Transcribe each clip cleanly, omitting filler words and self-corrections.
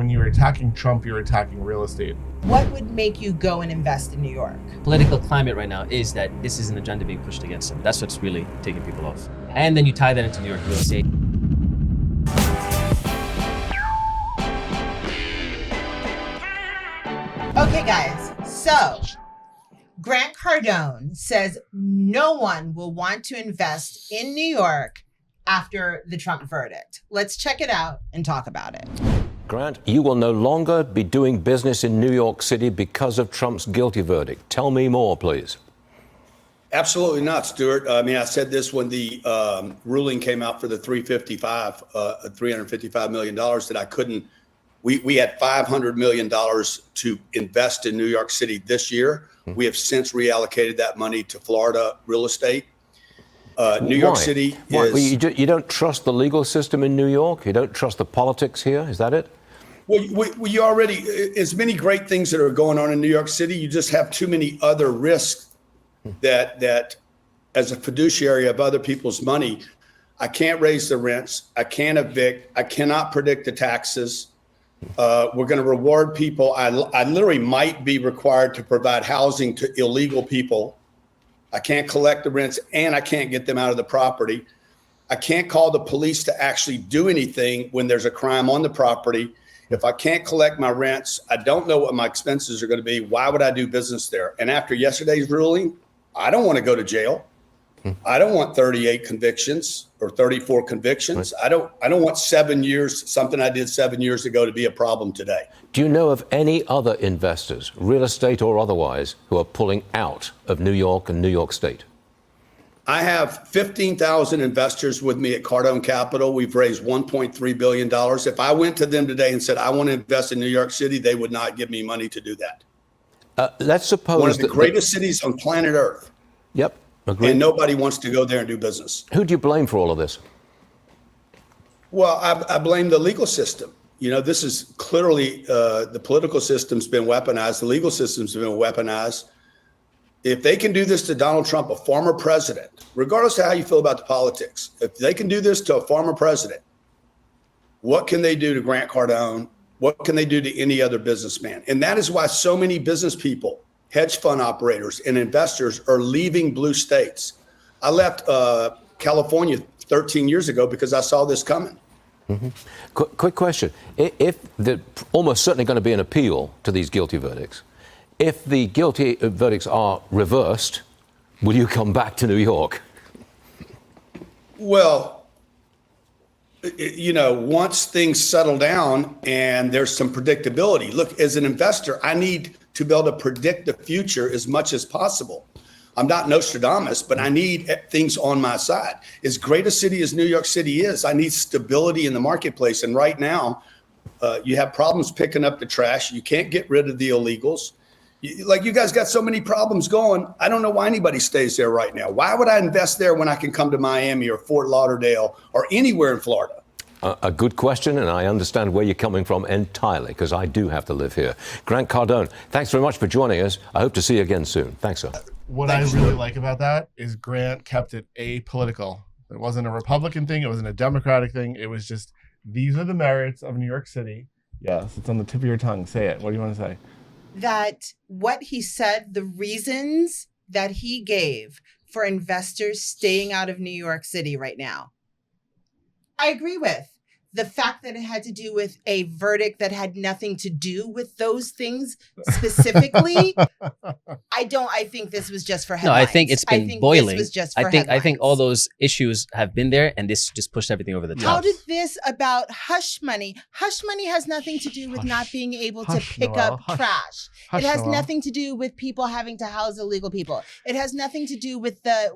when you're attacking Trump, you're attacking real estate. What would make you go and invest in New York? Political climate right now is that this is an agenda being pushed against them. That's what's really taking people off. And then you tie that into New York real estate. Okay, guys, so Grant Cardone says no one will want to invest in New York after the Trump verdict. Let's check it out and talk about it. Grant, you will no longer be doing business in New York City because of Trump's guilty verdict. Tell me more, please. Absolutely not, Stuart. I mean, I said this when the ruling came out for the $355 million that I couldn't. We had $500 million to invest in New York City this year. We have since reallocated that money to Florida real estate. New York City is... Well, you don't trust the legal system in New York? You don't trust the politics here? Is that it? Well, you already... As many great things that are going on in New York City, you just have too many other risks that as a fiduciary of other people's money, I can't raise the rents. I can't evict. I cannot predict the taxes. We're going to reward people. I literally might be required to provide housing to illegal people. I can't collect the rents and I can't get them out of the property. I can't call the police to actually do anything when there's a crime on the property. If I can't collect my rents, I don't know what my expenses are going to be. Why would I do business there? And after yesterday's ruling, I don't want to go to jail. I don't want 38 convictions or 34 convictions. Right. I don't want 7 years, something I did 7 years ago, to be a problem today. Do you know of any other investors, real estate or otherwise, who are pulling out of New York and New York State? I have 15,000 investors with me at Cardone Capital. We've raised $1.3 billion. If I went to them today and said, I want to invest in New York City, they would not give me money to do that. Let's suppose one of the greatest cities on planet Earth. Yep. Agreed. And nobody wants to go there and do business. Who do you blame for all of this? Well, I blame the legal system. You know, this is clearly the political system's been weaponized. The legal system's been weaponized. If they can do this to Donald Trump, a former president, regardless of how you feel about the politics, if they can do this to a former president, what can they do to Grant Cardone? What can they do to any other businessman? And that is why so many business people, hedge fund operators and investors are leaving blue states. I left California 13 years ago because I saw this coming. Mm-hmm. Quick question. If there's almost certainly going to be an appeal to these guilty verdicts, if the guilty verdicts are reversed, will you come back to New York? Well, you know, once things settle down and there's some predictability. Look, as an investor, I need to be able to predict the future as much as possible. I'm not Nostradamus, but I need things on my side. As great a city as New York City is, I need stability in the marketplace. And right now, you have problems picking up the trash. You can't get rid of the illegals. You guys got so many problems going. I don't know why anybody stays there right now. Why would I invest there when I can come to Miami or Fort Lauderdale or anywhere in Florida? A good question, and I understand where you're coming from entirely, because I do have to live here. Grant Cardone, thanks very much for joining us. I hope to see you again soon. Thanks, sir. What I really like about that is Grant kept it apolitical. It wasn't a Republican thing. It wasn't a Democratic thing. It was just, these are the merits of New York City. Yes, it's on the tip of your tongue. Say it. What do you want to say? That what he said, the reasons that he gave for investors staying out of New York City right now, I agree with. The fact that it had to do with a verdict that had nothing to do with those things specifically, I think this was just for headlines. No, I think it's been boiling. This was just for I think all those issues have been there, and this just pushed everything over the top. How did this about hush money? Hush money has nothing to do with not being able to pick up trash. It has nothing to do with people having to house illegal people. It has nothing to do with the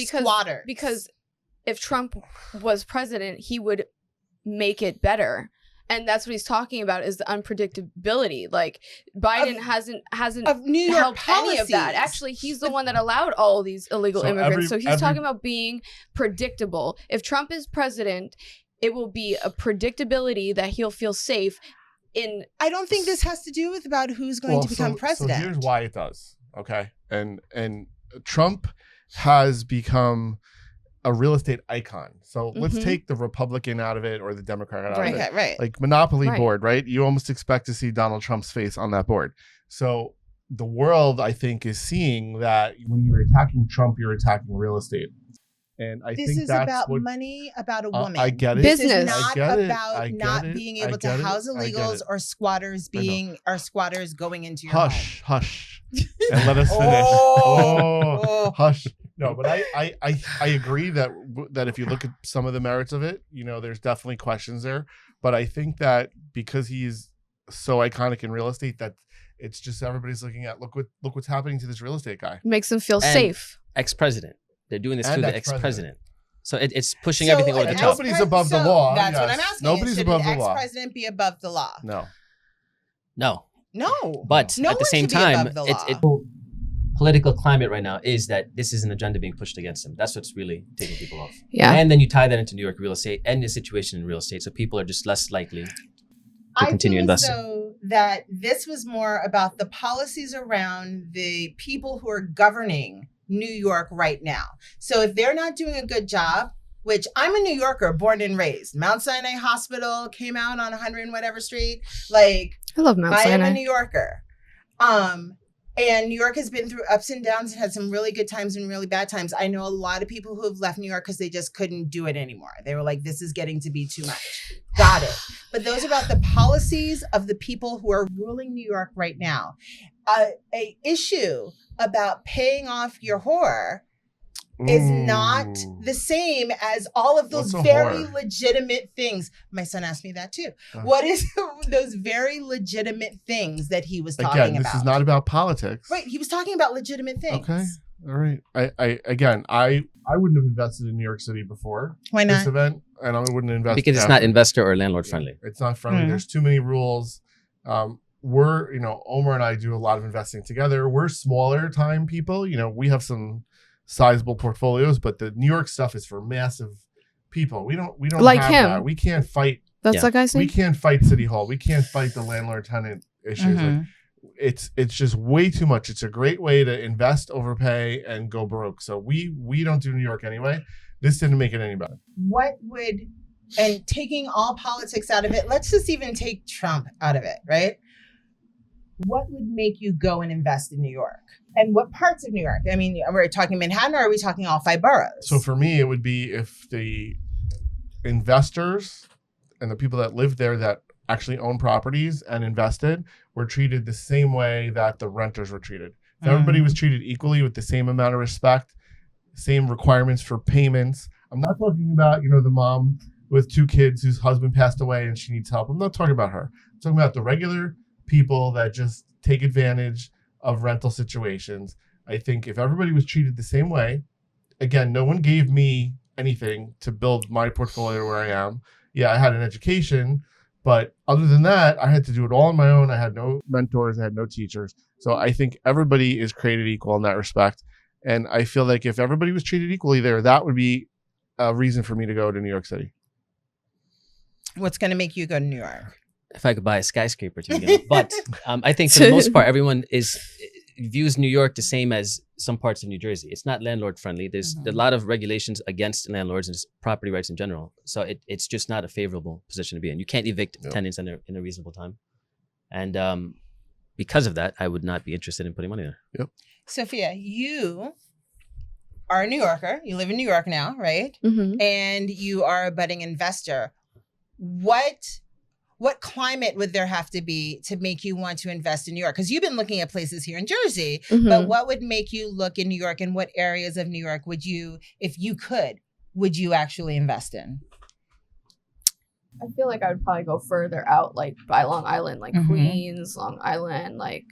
squatters. Because if Trump was president, he would make it better. And that's what he's talking about, is the unpredictability. Like, Biden hasn't of New York helped policies. any of that. Actually, he's the one that allowed all of these illegal immigrants. So he's talking about being predictable. If Trump is president, it will be a predictability that he'll feel safe in. I don't think this has to do with about who's going to become president. So here's why it does. Okay. And Trump has become a real estate icon. So let's Mhm. take the Republican out of it or the Democrat out of it. Okay, right. Like Monopoly Right. board, right? You almost expect to see Donald Trump's face on that board. So the world, I think, is seeing that when you're attacking Trump, you're attacking real estate. And I This think is that's about what, money, about a woman. I get it. This Business. is I not get it. about I get not it. being I able to get it. house I get illegals it. or squatters I know. being or squatters going into your home. Hush, and let us finish. Oh. Hush. No, but I agree that if you look at some of the merits of it, you know, there's definitely questions there. But I think that because he's so iconic in real estate, that it's just everybody's looking at look what's happening to this real estate guy. Makes them feel And safe. Ex-president. They're doing this And through the ex-president. ex-president. So it's pushing So everything over the an top. Nobody's above the law. That's what Yes. I'm asking. Nobody's Should above an the law. ex-president be above the law? No. No. No. But No at the one same should be time, above the it's law. political climate right now is that this is an agenda being pushed against him. That's what's really taking people off. Yeah. And then you tie that into New York real estate and the situation in real estate. So people are just less likely to continue I feel investing. as though that this was more about the policies around the people who are governing New York right now. So if they're not doing a good job, which I'm a New Yorker, born and raised, Mount Sinai Hospital came out on 100 and whatever street. Like, I love Mount I am a Sinai. New Yorker. And New York has been through ups and downs and had some really good times and really bad times. I know a lot of people who have left New York because they just couldn't do it anymore. They were like, this is getting to be too much. Got it. But those are about the policies of the people who are ruling New York right now. A issue about paying off your whore is not Ooh. the same as all of those What's a very whore? legitimate things. My son asked me that too. Oh. What is those very legitimate things that he was talking Again, about? this is not about politics. Right, he was talking about legitimate things. Okay. All right. I wouldn't have invested in New York City before Why this not? event, and I wouldn't invest Because it's after. not investor or landlord friendly. It's not friendly. Mm. There's too many rules. Omar and I do a lot of investing together. We're smaller time people. You know, we have some sizable portfolios, but the New York stuff is for massive people. We don't Like have him. that. We can't fight. That's Yeah. that guy's We name? can't fight City Hall. We can't fight the landlord tenant issues. Like, Mhm. it's just way too much. It's a great way to invest, overpay, and go broke. So we don't do New York anyway. This didn't make it any better. What would, and taking all politics out of it, let's just even take Trump out of it, right? What would make you go and invest in New York? And what parts of New York? I mean, are we talking Manhattan or are we talking all 5 boroughs? So for me, it would be if the investors and the people that live there that actually own properties and invested were treated the same way that the renters were treated. If everybody was treated equally with the same amount of respect, same requirements for payments. I'm not talking about, the mom with 2 kids whose husband passed away and she needs help. I'm not talking about her. I'm talking about the regular people that just take advantage of rental situations. I think if everybody was treated the same way, again, no one gave me anything to build my portfolio where I am. Yeah, I had an education, but other than that, I had to do it all on my own. I had no mentors, I had no teachers. So I think everybody is created equal in that respect. And I feel like if everybody was treated equally there, that would be a reason for me to go to New York City. What's going to make you go to New York? If I could buy a skyscraper to begin with. But I think for the most part, everyone views New York the same as some parts of New Jersey. It's not landlord friendly. There's a lot of regulations against landlords and property rights in general. So it's just not a favorable position to be in. You can't evict tenants in a reasonable time. And because of that, I would not be interested in putting money there. Yep. Sophia, you are a New Yorker. You live in New York now, right? Mm-hmm. And you are a budding investor. What climate would there have to be to make you want to invest in New York? Because you've been looking at places here in Jersey, but what would make you look in New York, and what areas of New York would you, if you could, would you actually invest in? I feel like I would probably go further out, like by Long Island, like Mhm. Queens, Long Island, like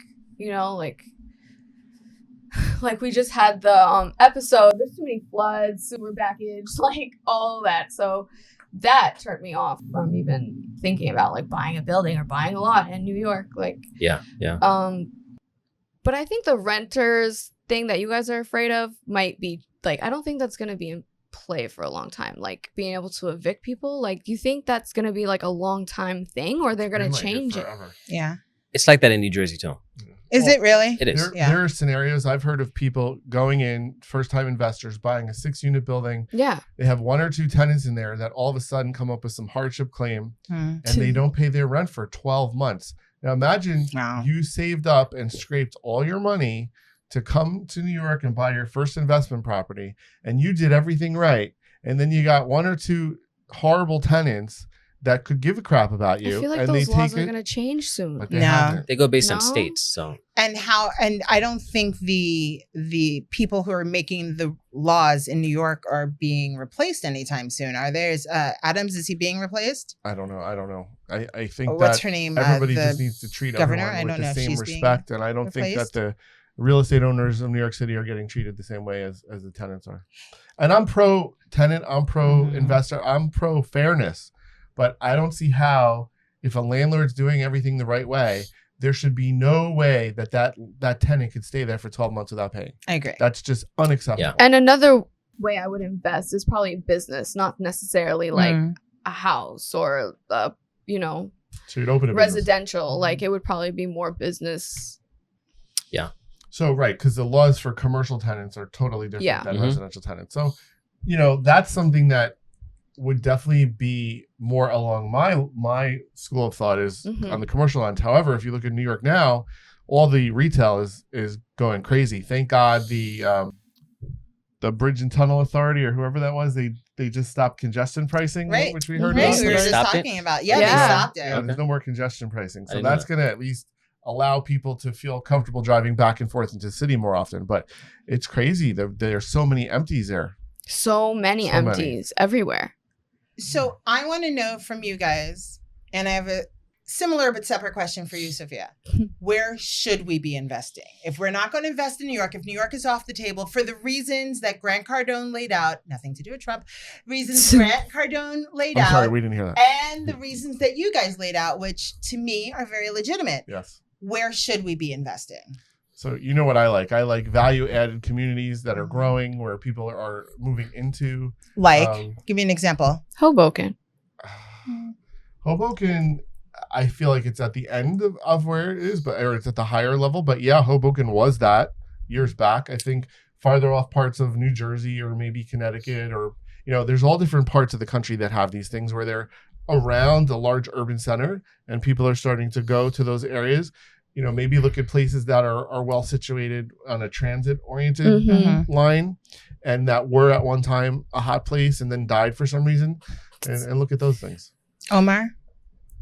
we just had the episode. There's too many floods, sewer baggage, like all that. So that turned me off from even thinking about like buying a building or buying a lot in New York. Like, Yeah. but I think the renters thing that you guys are afraid of might be like, I don't think that's gonna be in play for a long time. Like being able to evict people. Like, do you think that's gonna be like a long time thing, or they're gonna change it? forever. Yeah. It's like that in New Jersey too. Is it really? It is. There are scenarios I've heard of people going in, first-time investors, buying a 6-unit building. Yeah. They have 1 or 2 tenants in there that all of a sudden come up with some hardship claim, and they don't pay their rent for 12 months. Now imagine you saved up and scraped all your money to come to New York and buy your first investment property, and you did everything right, and then you got 1 or 2 horrible tenants that could give a crap about you. I feel like and those they laws take are it, going to change soon. but they No. haven't. They go based on No? states. So And I don't think the people who are making the laws in New York are being replaced anytime soon. Are there? Adams, is he being replaced? I don't know. I think What's that her name? everybody The just needs to treat governor? everyone I with don't know the if same she's being respect, and I don't think that replaced. the real estate owners of New York City are getting treated the same way as the tenants are. And I'm pro tenant, I'm pro investor, I'm pro fairness, but I don't see how, if a landlord's doing everything the right way, there should be no way that tenant could stay there for 12 months without paying. I agree. That's just unacceptable. And another way I would invest is probably business, not necessarily like Mm. a house or So you'd open a business. residential. Like it would probably be more business. So, right, because the laws for commercial tenants are totally different Yeah. than Mhm. residential tenants. So, that's something that would definitely be more along my school of thought is Mhm. on the commercial end. However, if you look at New York now, all the retail is going crazy. Thank God the Bridge and Tunnel Authority or whoever that was, they just stopped congestion pricing, Right. which we heard Right, about. we were just Stopped it? talking about. Yeah, Yeah. they stopped it. Yeah, there's no more congestion pricing. I So didn't know that's that. going to at least allow people to feel comfortable driving back and forth into the city more often. But it's crazy. There's so many empties there. So many So many. empties everywhere. So I want to know from you guys, and I have a similar but separate question for you, Sophia. Where should we be investing? If we're not going to invest in New York, if New York is off the table for the reasons that Grant Cardone laid out, nothing to do with Trump, reasons Grant Cardone laid I'm out, sorry, we didn't hear that. and the reasons that you guys laid out, which to me are very legitimate. Yes. Where should we be investing? So you know what I like? I like value-added communities that are growing, where people are moving into. Like, give me an example. Hoboken. Hoboken, I feel like it's at the end of where it is, or it's at the higher level. But yeah, Hoboken was that years back. I think farther off parts of New Jersey or maybe Connecticut, or there's all different parts of the country that have these things where they're around a large urban center, and people are starting to go to those areas. Maybe look at places that are well situated on a transit-oriented Mm-hmm. line, and that were at one time a hot place and then died for some reason, and look at those things. Omar?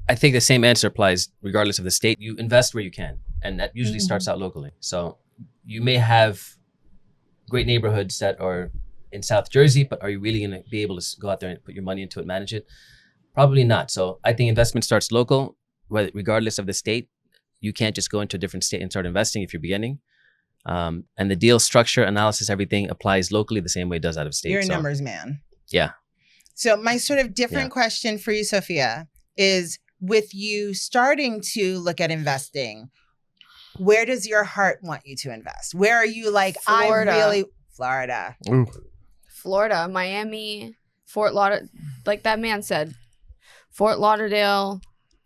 I think the same answer applies regardless of the state. You invest where you can, and that usually starts out locally. So you may have great neighborhoods that are in South Jersey, but are you really going to be able to go out there and put your money into it, manage it? Probably not. So I think investment starts local, regardless of the state. You can't just go into a different state and start investing if you're beginning. And the deal structure, analysis, everything applies locally the same way it does out of state. You're a So, numbers man. Yeah. So my sort of different question for you, Sophia, is with you starting to look at investing, where does your heart want you to invest? Where are you like, Florida. Florida. Ooh. Florida, Miami, Fort Lauderdale, like that man said, Fort Lauderdale,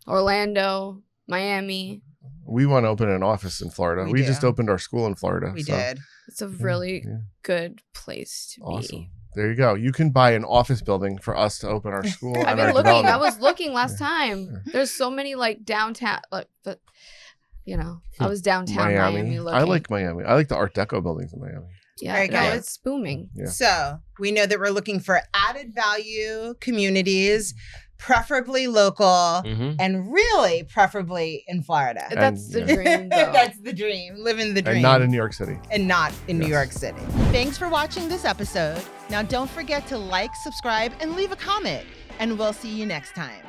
Orlando, Miami. We want to open an office in Florida. We We do. just opened our school in Florida. We so did. It's a really yeah. good place to Awesome. be. There you go. You can buy an office building for us to open our school I've and been our looking. I development. was looking last time. There's so many like downtown, like, but I was downtown Miami looking. I like Miami. I like the Art Deco buildings in Miami. Yeah, Very no, good. it's booming. Yeah. So we know that we're looking for added value communities, preferably local, Mhm. and really preferably in Florida. That's the yeah. dream, though. That's the dream. Living the dream. And not in New York City. and not in New Yes. York City. Thanks for watching this episode. Now don't forget to like, subscribe, and leave a comment. And we'll see you next time.